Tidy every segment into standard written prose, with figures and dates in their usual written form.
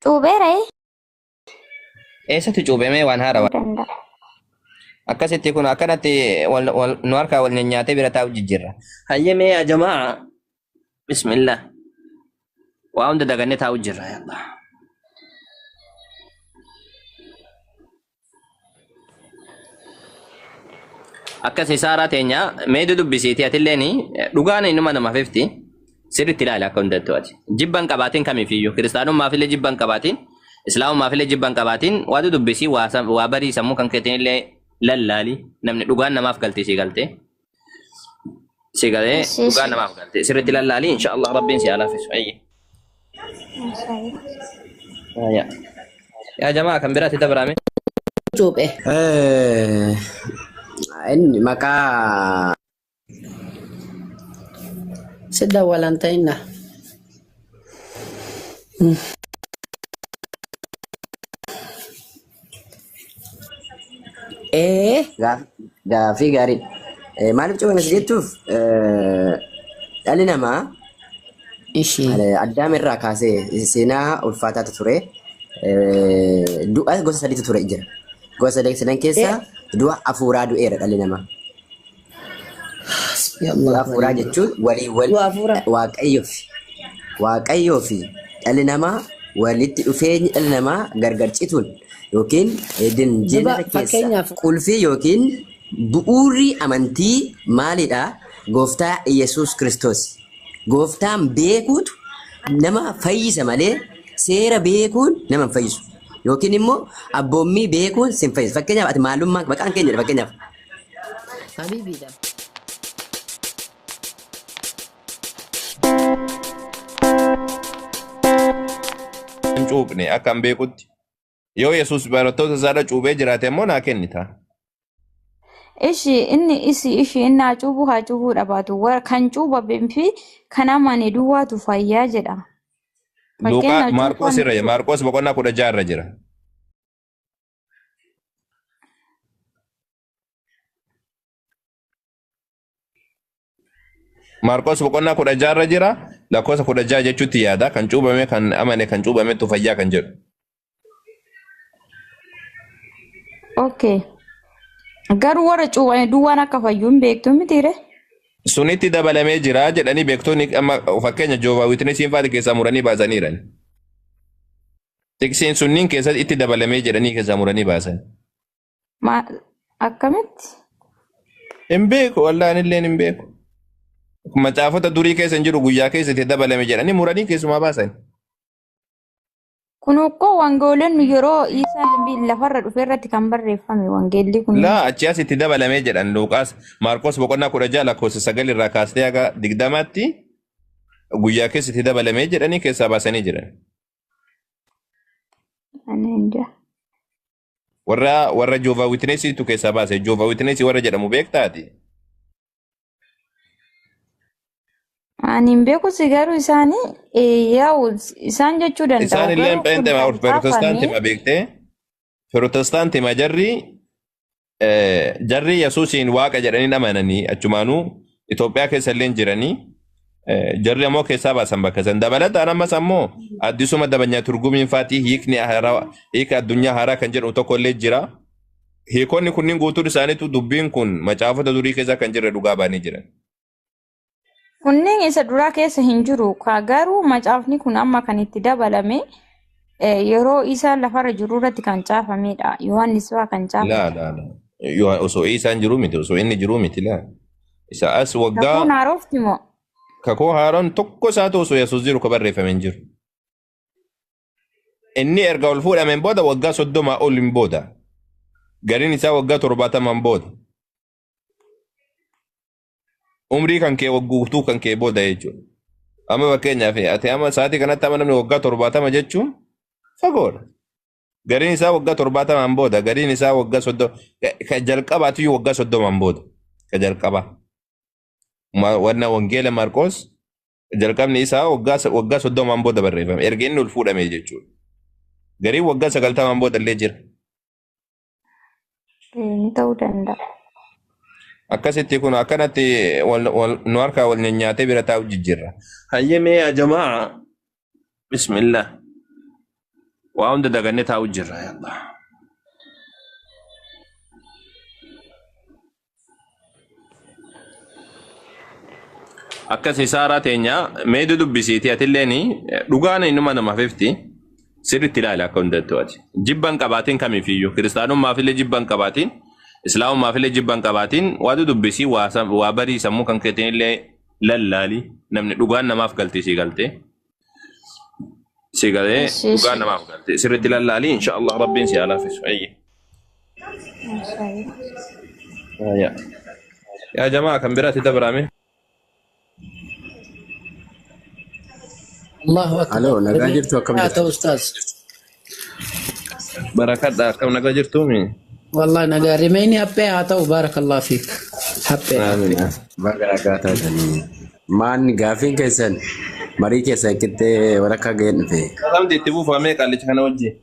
Cuubeera Eessatti cuubamee waan haarawaa. danda'a. Akkasitti kun akkanatti nu harkaa wal nyaatee bira taa'u jijjiirra. Hayyamee yaa jamaa. Bismillah. Waa hunda dagannee taa'u jirra. Akkas isaaraa teenya meedu dubbisiiti atilleen dhugaan innuma namaaf ifti sirriitti ilaali akka hundattuu ati. Jibban qabaatiin kamiifiyyuu kiristaanummaafillee jibban qabaatiin islaamummaafillee jibban qabaatiin waatu dubbisii waa barii sammuu kan keetinillee lallaali namni dhugaan namaaf galtee si galtee si galee dhugaan namaaf galtee sirriitti lallaali inshaallah rabbiin si alaafisu ayye. Yaa jamaa kan biraatti dabarame. Cuuphe. Inni maqaa sidda walantayna. Gaaffii gaarii. Maaliif cuubames jettuuf dhalli namaa Addaam irraa kaasee seenaa ulfaataatu ture. Du'a gosa sadiitu ture jira. Gosa sadan keessaa du'a hafuuraa du'eera dhalli namaa. Du'a hafuuraa jechuun waaqayyoo fi dhalli namaa walitti dhufeenyi dhalli namaa gargar cituun yookiin jilala keessa qulfii yookiin bu'uurri amantii maalidha? Gooftaa Yesuus Kiristoos. Gooftaan beekuutu nama fayyisa malee seera beekuun nama hin fayyisu. Yookiin immoo abboommii beekuun sin fayyisu. Fakkeenyaaf ati maalummaa maqaan keenya fakkeenyaaf. Habibiidha. Hin cuuphne akkan beekutti yoo Yesuus barattoota isaarra cuuphee jiraate immoo naa kennita. Inni haa cuubuu dhabaatu kan cuubamee fi kan amane duwwaatu fayyaa jedha. Maarqos irra jira. Maarqos boqonnaa 16 irra jira. Maarqos boqonnaa 16 irra jira. Lakkoofsa 16 jechuutti yaada kan cuubame kan amane kan cuubametu fayyaa kan jedhu. Okay. Garuu warra cuubame duwwaan akka fayyuu hin beektu mitiire? Sunitti dabalamee jira jedhanii beektoonni amma fakkeenya Joovaa Wiitnesiin fa'aati keessaa muranii baasaniiran. Tiksiin sunniin keessatti itti dabalamee jedhanii keessaa muranii baasan. Akkamitti? Hin beeku wallaan illee hin beeku. Macaafota durii keessa hin jiru guyyaa keessatti dabalame jedhanii muranii keessumaa baasan. Kun ukkoo wangeelonni yeroo Isaan lafarra dhufe irratti kan barreeffame wangeelli kun. Laa achi asitti dabalamee jedhan Luuqaas Maarqos boqonnaa 16 lakkoofsa 9 irraa kaastee haga 20tti guyyaa keessatti dabalamee jedhanii keessaa baasanii jiran. Warra Joovaa Wiitnesiitu keessaa baase. Joovaa Wiitnesii warra jedhamu beektaati. Ani hin beeku si garuu isaan jechuu danda'u. Isaan illee Peentemaa Pirotestaantima beektee Pirotestaantima jarri Yesuusiin waaqa jedhanii amananii achumaanuu Itoophiyaa keessa illee jiranii jarri ammoo keessaa baasan bakka san dabalataan ammas ammoo addisuma dabanyaa turgumiin faatii hiika addunyaa haaraa kan jedhu tokko illee jira. Hiikonni kunniin guutuun isaaniitu dubbiin kun macaafota durii keessa kan jirre dhugaa baanii jiran. Kunneen isa duraa keessa hin jiru. Garuu macaafni kun amma kan itti dabalame yeroo Isaan lafarra jiru irratti kan caafamedha. Yohaannis waa kan caafame. Osoo Isaan jiru miti. Osoo inni jiru miti laa. Isa as waggaa. Kakuun haarofti moo? Kakuu haaraan tokko isaatu osoo Yesuus jiru kan barreeffame hin jiru. Inni erga ol fuudhameen booda waggaa 30 ol hin booda. Gariin isaa waggaa 70 booda. Umrii kan kee wagguutuu kan kee booda jechuudha. Amma fakkeenyaaf ati amma sa'aatii kanatti amma namni waggaa 70 jechuun fagoodha. Gariin isaa waggaa 70 booda, gariin isaa waggaa 30 ka jalqabaatiyyuu waggaa 30 booda. Ka jalqabaa. Wanna wangeela Maarqos jalqabni isaa waggaa 30 booda barreeffame. Erga inni ol fuudhame jechuudha. Gariin waggaa 90 booda illee jira. Ta'uu danda'a. Akkasitti kun akkanatti nu harkaa wal nyaatee bira taa'u jijjiirra. Hayyamee yaa jamaa. Bismillah. وأنا دقني تاوجر يا الله akkasi saaraa teenya meedu dubbisiiti atilleen dhugaan innuma nama 50 sirriitti ilaali akka hundattu ati jibban qabaatiin kamiifiyyuu kiristaanummaafillee jibban qabaatiin islaamummaafillee jibban qabaatiin waatu dubbisii waa barii sammuu kan keetinillee lallaali namni dhugaan namaaf galtee si galee dhugaan namaaf galtee sirriitti lallaali inshaallah rabbiin si alaafisu ayyi yaa jamaa kan biraatti dabrame الله أكبر. الو نغاجر تو كم يا أستاذ. بركات كم نغاجر تو مين والله نغاري ميني أبي عطاو بارك الله فيك. حبي. آمين. بركات مان غافين كيسن مري كيسن كنت وركا جين في كم دي تبو فامي قال لي كان وجهي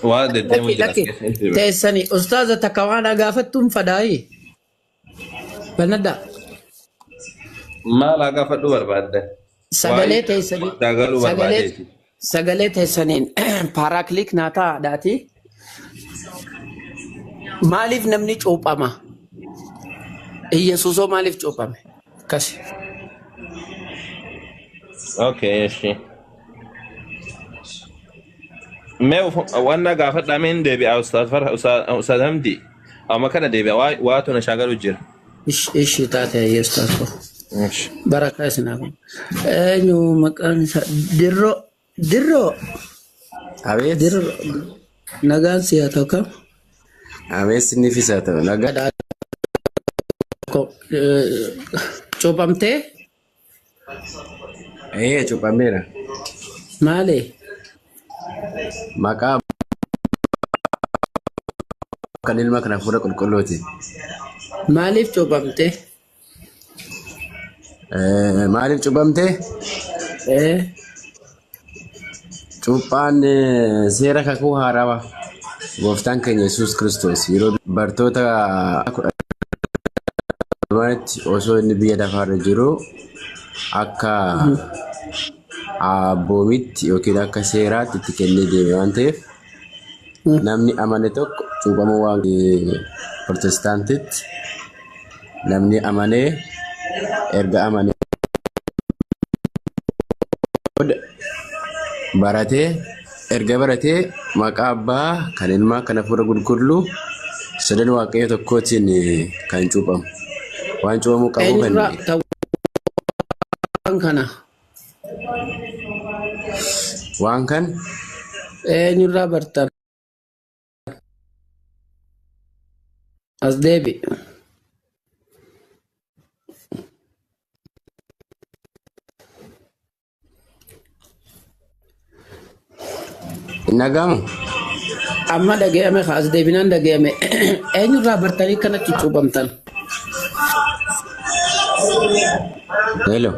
واد دي لكن تيسني أستاذ تكوانا غافتم فداي بندا ما لا غافت دور بعد sagalee teessaniin paaraakliik naataa dhaati maaliif namni cuuphama Iyyesuusoo maaliif cuuphame akkasi okay eshi mee wanna gaafadha meen deebi'a ustaad Hamdi amma kana deebi'a waatu na shaagalu jira ishi taate Ustaaz ko baraka isinaaf eenyu maqaan isaa dirro abeet dirro nagaan siyaa ta'u kam abeet sinnifisaa ta'u nagaa cuuphamtee cuuphameera maali maqaa kan ilma kana fuudha qulqulluuti maaliif cuuphamtee maaliif cuuphamtee cuuphaan seera kakuu haarawaa gooftaan keenya Yesuus Kiristoos yeroo bartoota osoo inni biyya lafaarra jiru akka abboomitti yookiin akka seeraatti itti kennee deeme waan ta'eef namni amane tokko cuuphamuu waan protestaantitti namni amanee erga amanee baratee erga baratee maqaa abbaa kan ilmaa kana fuudha qulqulluu sadan waaqayyo tokkootiin kan cuuphamu waan cuuphamuu qabu kana waan kan eenyurraa bartan as deebi nagamu amma dhaga'ame as deebinaan dhaga'ame eenyurraa bartanii kanatti cuuphamtan hello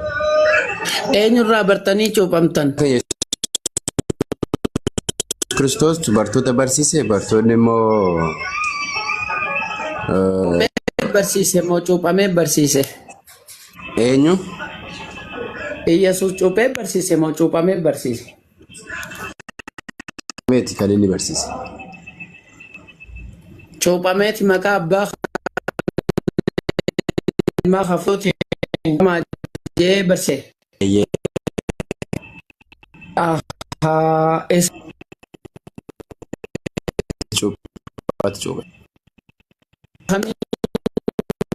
eenyurraa bartanii cuuphamtan Kiristoos bartoota barsiise bartoonni immoo barsiise moo cuuphamee barsiise eenyu Iyyesuus cuuphee barsiise moo cuuphamee barsiise meeti kan inni barsiise cuuphameeti maqaa abbaa ilmaa hafuuti jee barsiise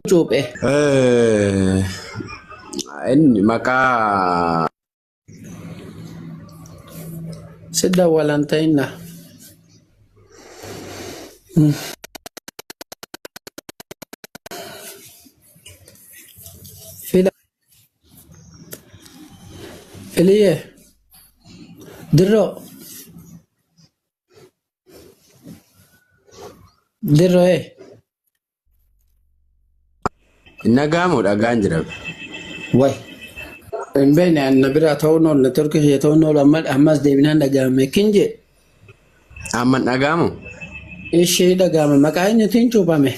cuuphe inni maqaa sidda walantayna Eliye dirro nagamu dhagaan jira way bene annabira tawno na turkish tawno ammas deebinan dhagame kinje amma dhagamu ishee dhagame maqaa eenyutiin cuuphame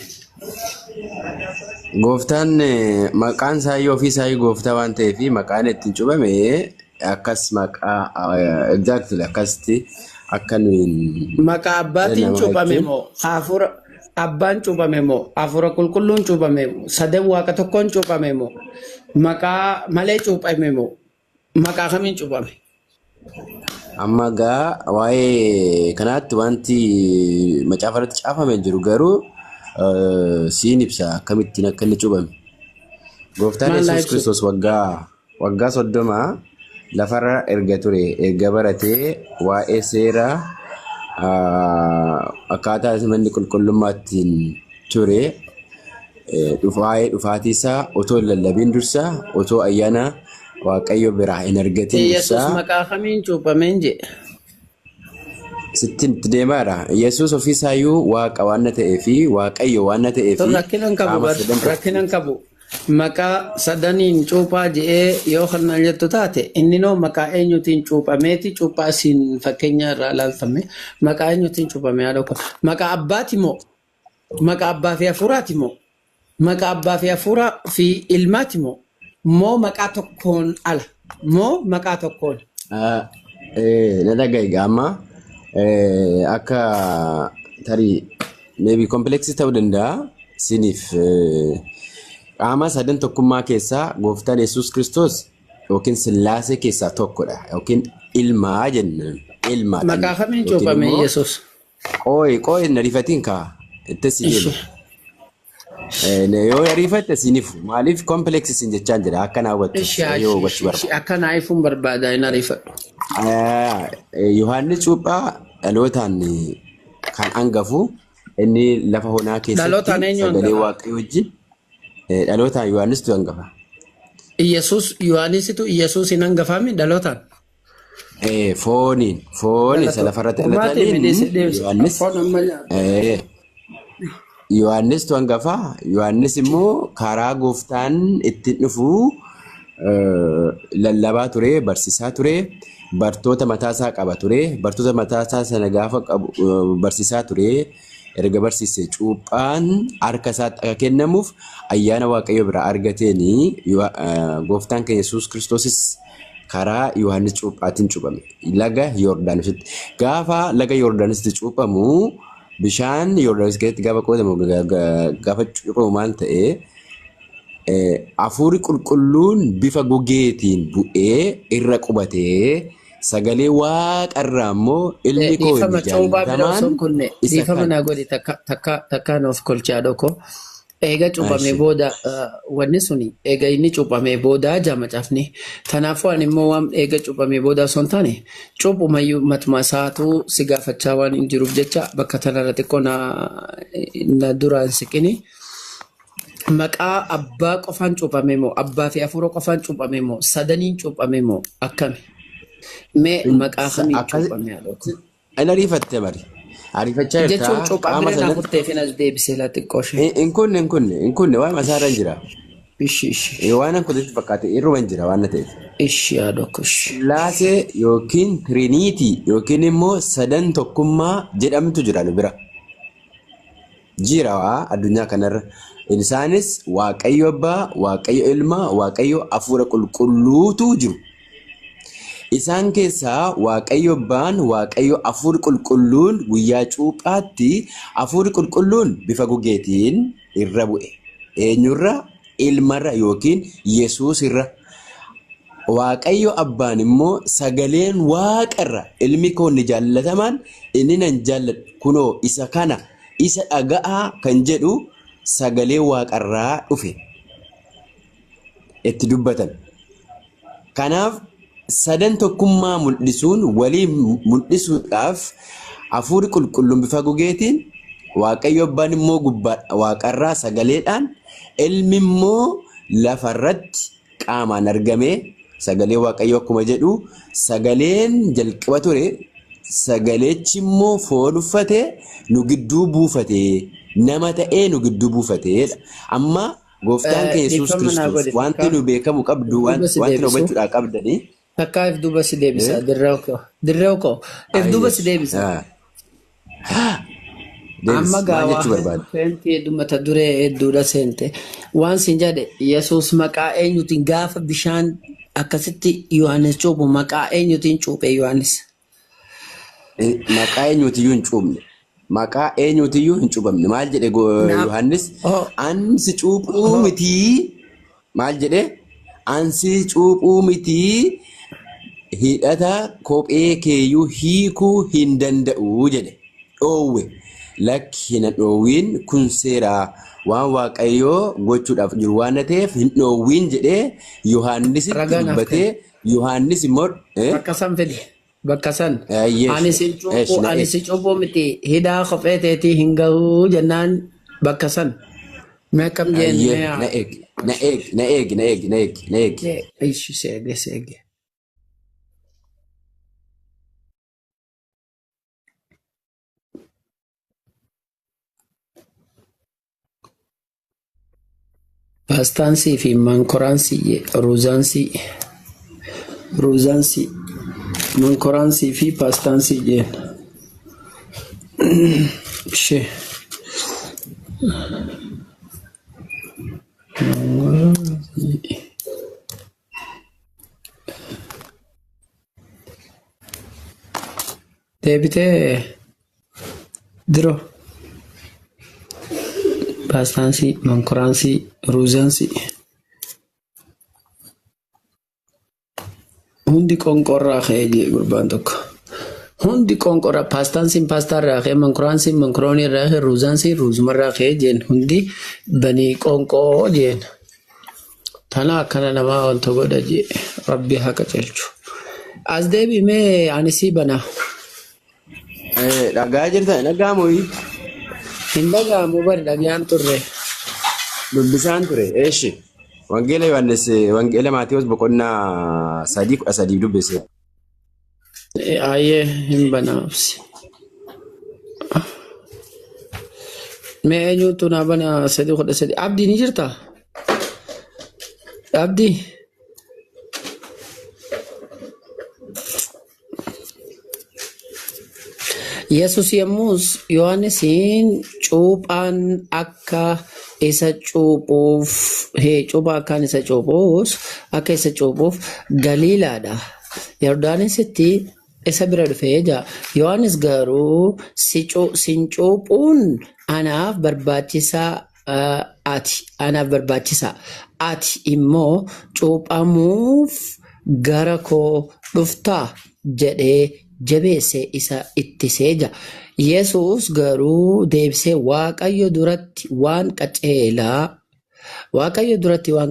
gooftaan maqaan isaa ofii isaa gooftaa waan ta'eef maqaan ittiin cuuphame akkas maqaa exactly akkasti akka nuyin Maqaa abbaatiin nama cuuphame jechuun moo hafuura abbaan cuuphame moo hafuura qulqulluun cuuphame moo sadan waaqa tokkoon cuuphame moo maqaa malee cuuphame moo maqaa kamiin cuuphame? amma gaa waa'ee kanaatti wanti macaafa irratti caafamee jiru garuu siin ibsa akkamittiin akka inni cuuphame. Gooftaan Maal laa Yesuus ibsu? Kiristoos waggaa 30 lafarra erga ture erga baratee waa'ee seeraa akkaataa manni qulqullummaattiin ture waa'ee dhufaatii isaa otoo hin lallabiin dursa otoo ayyaana Waaqayyo biraa hin argatin Yesus dursa maqaa kamiin cuuphameen jedhe? sittin itti deemaadha. Yesuus ofiisaayyuu waaqa waan ta'ee fi Waaqayyo waan ta'ee Tun fi rakkinan qabu qaama bar sadan rakkinan qabu. Maqaa sadaniin cuuphaa jedhee yoo kana jettu taate inni noo maqaa eenyutiin cuuphameeti cuuphaa isin fakkeenya irraa ilaalfame maqaa eenyutiin cuuphame haa dhokko. Maqaa abbaati moo maqaa abbaa fi hafuuraati moo maqaa abbaa fi hafuuraa fi ilmaati moo maqaa tokkoon ala moo maqaa tokkoon? na dhaga'i amma akka tarii maybe kompleksii ta'uu danda'a siniif qaama sadan tokkummaa keessaa gooftaan Yesuus Kiristoos yookiin Sillaasee keessaa tokkodha yookiin ilmaa jennaan ilmaa Maqaa kamiin cuuphame Yesus? qooyi na rifatiin kaa itti si Ishi. jedhu yoo rifatte siniif maaliif kompleksii sin jechaan jedha akka naa hubattu Ishi yoo hubachuu barbaada. akka naayifuun barbaada hin ariifadhu. Yohaannis Cuuphaa dhalootaan kan hangafu inni lafa onaa Dhalootaan keessatti eenyu sagalee hangafa? waaqayyoo wajjin dhalootaan Yohaannistu hangafa. Iyesus Yohaanisitu Iyesus hin hangafaami dhalootaan. Fooniin isa lafarratti dhalataniin Yohaannis Yohaannistu hangafa. Yohaannis immoo karaa gooftaan ittiin dhufu lallabaa ture barsiisaa ture. Bartoota mataasaa qaba ture. Bartoota mataasaa sana gaafa qabu barsiisaa ture. Erga barsiisee cuuphaan harka isaatti akka kennamuuf ayyaana Waaqayyo biraa argateeni gooftaan keenya Yesuus Kiristoosis karaa Yohaannis Cuuphaatiin cuuphame. Laga Yordaanositti. Gaafa laga Yordaanositti cuuphamu bishaan Yordaanos keessatti gaafa qoodamu gaafa cuuphamu maal ta'ee hafuurri qulqulluun bifa gogeetiin bu'ee irra qubatee sagalee waaqarraa immoo ilmi koo Dhiifama inni cuuphaa bira osoo jaallatamaan kunne isa dhiifama kan naa godhi takka nuuf kolchaa dhoko. Eega cuuphamee booda wanni suni eega inni cuuphamee booda jaamacaafni. Kanaafuu ani immoo waan eega cuuphamee booda osoo hin taane cuuphumayyuu matuma isaatu si gaafachaa waan hin jiruuf jecha bakka tanarra xiqqoo na duraan siqini. Maqaa abbaa qofaan cuuphame moo abbaa fi hafuura qofaan cuuphame moo sadaniin cuuphame moo akkami? Mee maqaa kamiin cuuphame haa dhoko? Ani ariifatte bari. Ariifachaa Jechuun jirta cuuphaa qaama bira naa sadan. furtee fi nas deebisee laa xiqqoo ishee. Hin kunne waan masaarra jira. Ishi. Waan an kututti fakkaate irruma jira waan na ta'eef. Ishi haa dhoko ishi. Sillaasee yookiin Tiriiniitii yookiin immoo sadan tokkummaa jedhamtu jira nu bira. Jira addunyaa kanarra. Isaanis Waaqayyo Abbaa, Waaqayyo Ilmaa, Waaqayyo Hafuura Qulqulluutu jiru. Isaan keessaa Waaqayyo Abbaan, Waaqayyo Hafuurri Qulqulluun guyyaa cuuphaatti Hafuurri Qulqulluun bifa gogeetiin irra bu'e. Eenyurra? Ilmarra yookiin Yesuus irra. Waaqayyo Abbaan immoo sagaleen waaqarra ilmi koo inni jaallatamaan inni nan jaalladhu kunoo isa kana isa dhaga'aa kan jedhu sagalee waaqarraa dhufe itti dubbatan. Kanaaf sadan tokkummaa mul'isuun walii mul'isuudhaaf hafuurri qulqulluun bifa gogeetiin Waaqayyo Abbaan immoo waaqarraa sagaleedhaan ilmi immoo lafarratti qaamaan argamee sagalee Waaqayyo akkuma jedhu sagaleen jalqaba ture sagaleechi immoo foon uffatee nu gidduu buufatee nama ta'ee nu gidduu buufateedha. Amma gooftaan keenya Yesuus Kiristoos wanti nu beekamu qabdu wanti nu hubachuudhaa qabdanii. Takkaa if duuba si deebisa dirree koo if duuba si deebisa. Amma gaawaa seente mata duree hedduudha seente waan sin jedhe Yesuus maqaa eenyutiin gaafa bishaan akkasitti Yohaannis cuuphu maqaa eenyutiin cuuphe Yohaannis? maqaa eenyuutiyyuu hin cuubne. Maqaa eenyuutiyyuu hin cuubamne. Maal jedhe Yohaannis? Ansi cuuphuu mitii. Maal jedhe? Ansi cuuphuu mitii. Hidhata kophee keeyyuu hiikuu hin danda'u jedhe. Dhoowwe. Lakki hin dhoowwiin kun seeraa waan waaqayyoo gochuudhaaf jiru waan ta'eef hin dhoowwiin jedhee Yohaannis dubbatee Yohaannis immoo bakka san fedhe bakka san ani si cuuphuu miti hidhaa kophee teetii hin gahuu jennaan bakka san mee akkam jenne na eeg. Ishi seege. Pastaansii fi mankoraansii ruuzaansii mankoraansii fi pastaansii jeen ishee deebitee diroo. Pastaansii, mankoraansii, ruuzaansii. Hundi qonqorraa ka'ee jee gurbaan tokko. Hundi qonqorraa paastaansiin paastaarraa ka'ee mankoraansiin mankoraaniirraa ka'ee ruuzaansii ruuzumarraa ka'ee jeen hundi banii qonqoo jeen. Tana akkana namaa wanta godha jee rabbi haqa celchu. As deebimee ani sii banaa. Dhagaa jirta dhagaa mooyi. Hin dhaga'amu bari dhagaan turre. Dubbisaan ture. Eeshi. Wangeela Yohaannis Wangeela Maatiyus boqonnaa 3:13 dubbise. Ayyee hin banaafsi. Mee eenyuutu naa banaa 3:13 abdii ni jirtaa? Abdii. Yesus yommus Yohaannisiin cuuphaan akka isa cuuphuuf cuuphaa akkaan isa cuuphuus akka isa cuuphuuf Galiilaadha. Yordaanositti isa bira dhufee jira. Yohaannis garuu sin cuuphuun anaaf barbaachisaa ati immoo cuuphamuuf gara koo dhuftaa jedhee jabeessee isa ittisee jira. Yesus garuu deebisee Waaqayyo duratti waan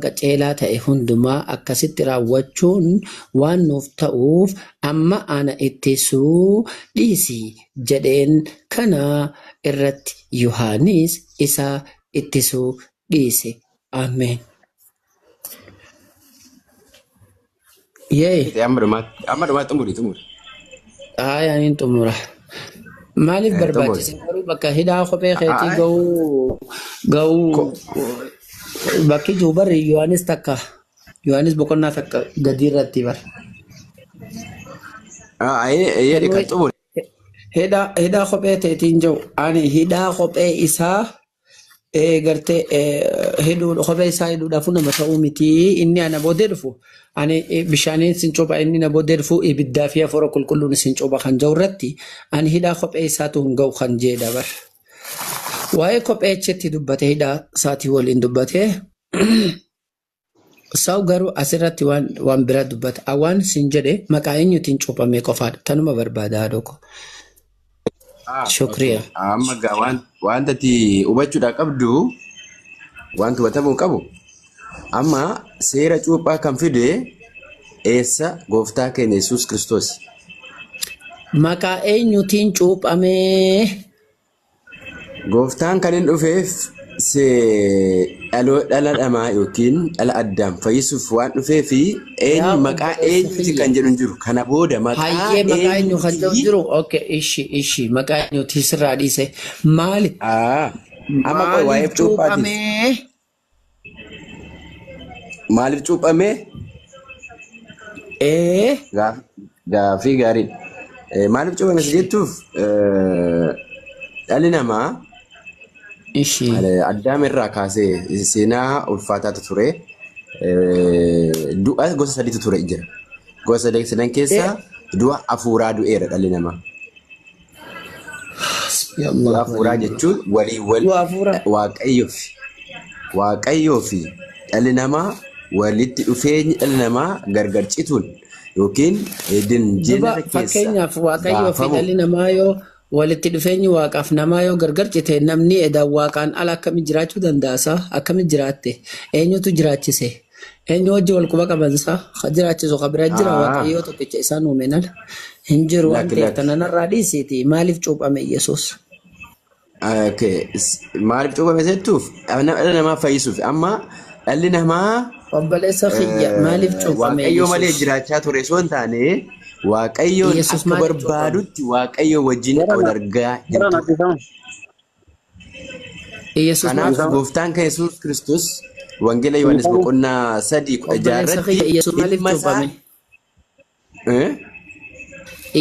qaceelaa ta'e hundumaa akkasitti raawwachuun waan nuuf ta'uuf amma ana ittisuu dhiisi jedheen. Kana irratti Yohaannis isa ittisuu dhiise. Ameen. Amma dhumaa xumuri. Ayaan xumura. Maaliif barbaachisa garuu bakka hidhaa kophee keetii ga'uu bakki jiru barri Yohaannis boqonnaa takka gadi irratti bar. Hidhaa kophee teetiin jiru ani hidhaa kophee isaa gartee kophee isaa hidhuudhaaf nama ta'uu miti inni ana boodee dhufu. Ani bishaaniin sin cuupha inni na boodee dhufu ibiddaa fi hafuura qulqulluun sin cuupha kan jiru irratti ani hidhaa kophee isaatu hin ga'u kan jee dabar. Waa'ee kophee achitti dubbate hidhaa isaatii waliin dubbate. Saa'u garuu asirratti waan bira dubbata. Awwaan sin jedhe maqaa eenyuutiin cuuphamee qofaadha. Tanuma barbaadaa dhoko. Shukriya. Amma wanta ati hubachuudhaa qabdu wanti hubatamuu qabu. Amma seera cuuphaa kan fide eessa gooftaa keenya Yesuus Kiristoos. Maqaa eenyuutiin cuuphamee? Gooftaan kan hin dhufeef dhala namaa yookiin dhala Addaam fayyisuuf waan dhufeefi maqaa eenyuuti kan jedhu hin jiru. Kana booda maqaa eenyu kan jedhu jiru. Okay, ishi maqaa eenyuutii sirraa dhiise. Maali? Amma waa'ee cuuphaatiif. Maaliif cuuphamee? Gaaffii gaariidha. Maaliif cuuphame jettuuf dhalli namaa Addaam irraa kaasee seenaa ulfaataatu ture. Du'a gosa sadiitu ture jira. Gosa sadii sadan keessaa du'a hafuuraa du'eera dhalli namaa. Ya Du'a Allah hafuuraa jechuun walii wal du'a hafuuraa. waaqayyoo fi dhalli namaa walitti dhufeenyi dhalli namaa gargar cituun yookiin Duba jeenara keessa fakkeenyaaf waaqayyoo fi baafamu. dhalli namaa yoo walitti dhufeenyi waaqaaf namaa yoo gargar cite namni edaan waaqaan ala akkamitti jiraachuu danda'asa? Akkamitti jiraatte? Eenyutu jiraachise? Eenyu wajji wal quba qabansa? Ka jiraachisu ka bira jira waaqayyoo tokkicha isaan uumeen ala. Hin jiru waan ta'eef tananarraa dhiisiiti. Maaliif cuuphame Yesuus? Maaliif cuuphame jettuuf dhala namaa fayyisuuf amma dhalli namaa Obboleessa kiyya maaliif cuuphame waaqayyoo malee Yesuus? jiraachaa ture osoo hin taane waaqayyoon Yesuus akka maaliif cuuphame? barbaadutti waaqayyo wajjin wal argaa jirtu. Yesuus Kanaaf maaliif gooftaan kan Yesuus Kiristoos wangeela Yohaannis boqonnaa 3:16 obboleessa kiyya Yesuus maaliif ilma isaa cuuphame?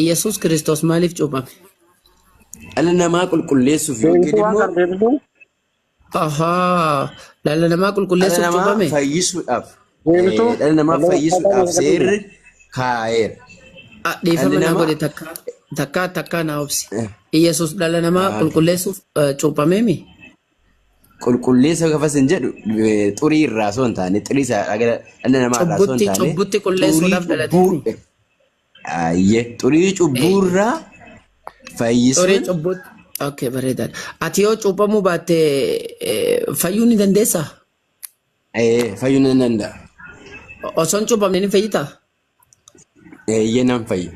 Yesuus Kiristoos maaliif cuuphame? dhala namaa qulqulleessuuf yookiin immoo Ahaa, dhala namaa dhala qulqulleessuuf namaa cuuphame? fayyisuudhaaf dhala namaa fayyisuudhaaf seerri kaa'eera. Dhiifama Dhalli naa namaa godhe takkaa naa obsi. eh, Yesuus dhala namaa qulqulleessuuf cuuphameemi? qulqulleessa gafas hin jedhu xurii irraa osoo hin taane xurii isaa dhala namaa irraa osoo hin taane Cubbutti qulleessuudhaaf dhalateemi? xurii cubbuurraa Xurii fayyisuun cubbutti. Okay, bareedaadha. Ati yoo cuuphamuu baatte fayyuu ni dandeessaa? fayyuu ni danda'a. Osoo hin cuuphamne ni fayyitaa? Eeyyee nan fayyu.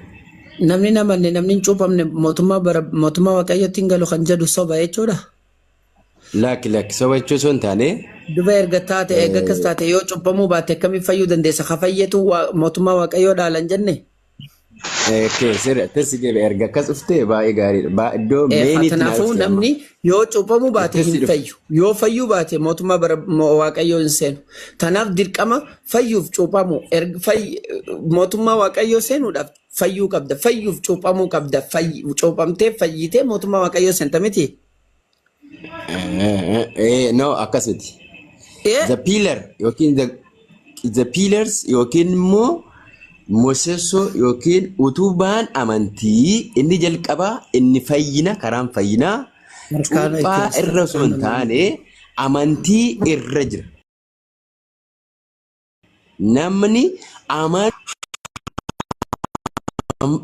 Namni namanne namni hin cuuphamne mootummaa waaqayyootti hin galu kan jedhu soba jechuudha. Lakki soba jechuun osoo hin taane Duba erga taate eega akkas taate yoo cuuphamuu baatte akkamiin fayyuu dandeessa? Ka fayyetu mootummaa waaqayyoo dhaalan jenne? sirri akkas jedhe erga akkas dhuftee baay'ee gaariidha. Iddoo meeniitti Kanaafuu namni yoo cuuphamuu baate hin fayyu. Yoo fayyuu baate mootummaa waaqayyoo hin seenu. Tanaaf dirqama fayyuuf cuuphamu mootummaa waaqayyoo seenuudhaaf fayyuu qabda. Fayyuuf cuuphamuu qabda. Cuuphamtee fayyitee mootummaa waaqayyoo seenta miti. no akkasiti. The pillar yookiin the pillars yookiin immoo Mosesso yookiin utubaan amantii inni jalqabaa inni fayyina karaan fayyinaa cuuphaa irra osoo hin taane amantii irra jira. Namni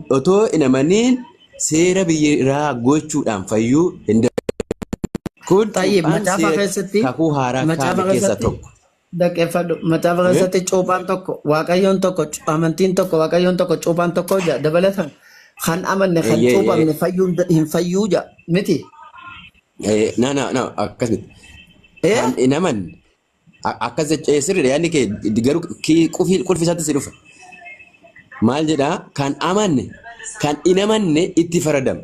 otoo hin amaniin seera biraa gochuudhaan fayyuu hin danda'u. Kun kakuu haaraa kaa'ame keessaa tokko. Dhaggeeffadhu macaafa keessatti cuuphaan tokko waaqayyoon tokko amantiin tokko waaqayyoon tokko cuuphaan tokko jaa dabalatan kan amanne kan cuuphamne hin fayyuu jaa miti. No akkas miti. Kan hin amanne akkas sirriidha yaadni kee garuu qulfi isaatti si dhufa. Maal jedhaa kan amanne kan hin amanne itti faradama.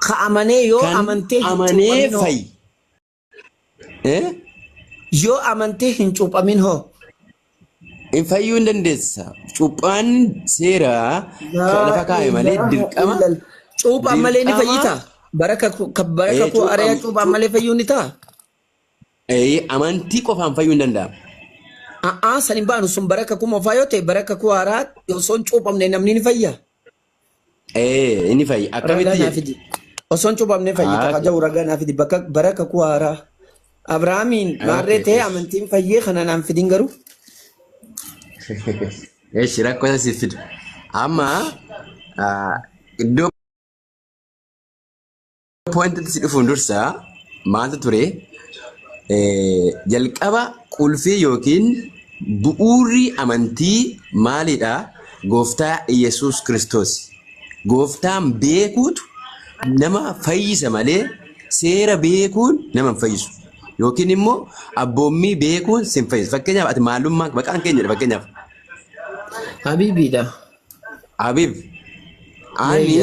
Ka amanee yoo amantee hin amanee cuuphamin fayyi. yoo amantee hin cuuphamin hoo? Hin fayyuu hin dandeessa. Cuuphaan seeraa lafa kaa'e malee dirqama. Cuuphaan malee ni fayyitaa? Baraka koo ariyaa cuuphaan malee fayyuu ni ta'a? Amantii qofaan fayyuu hin danda'amu. San hin baanu sun baraka kuma ofaa yoo ta'e baraka koo haaraa osoo hin cuuphamne namni ni fayya? Inni fayyi. Akkamitti jedhu? Osoo hin cuuphamne fayyita kaja'u ragaa naaf fidi baraka koo haaraa. Abrahaamiin maarree ta'e amantiin fayyee kana naan fidin garuu. Rakkoo isa siif fidu. Amma iddoo poointitti si dhufuun dursa maaltu ture? Jalqaba qulfii yookiin bu'uurri amantii maalidha? Gooftaa Yesuus Kiristoos. Gooftaan beekuutu nama fayyisa malee seera beekuun nama hin fayyisu. Yookiin immoo abboommii beekuun sin fayyisu. Fakkeenyaaf ati maalummaa maqaan keenyadha fakkeenyaaf. Habiibidha. Habiib. Ani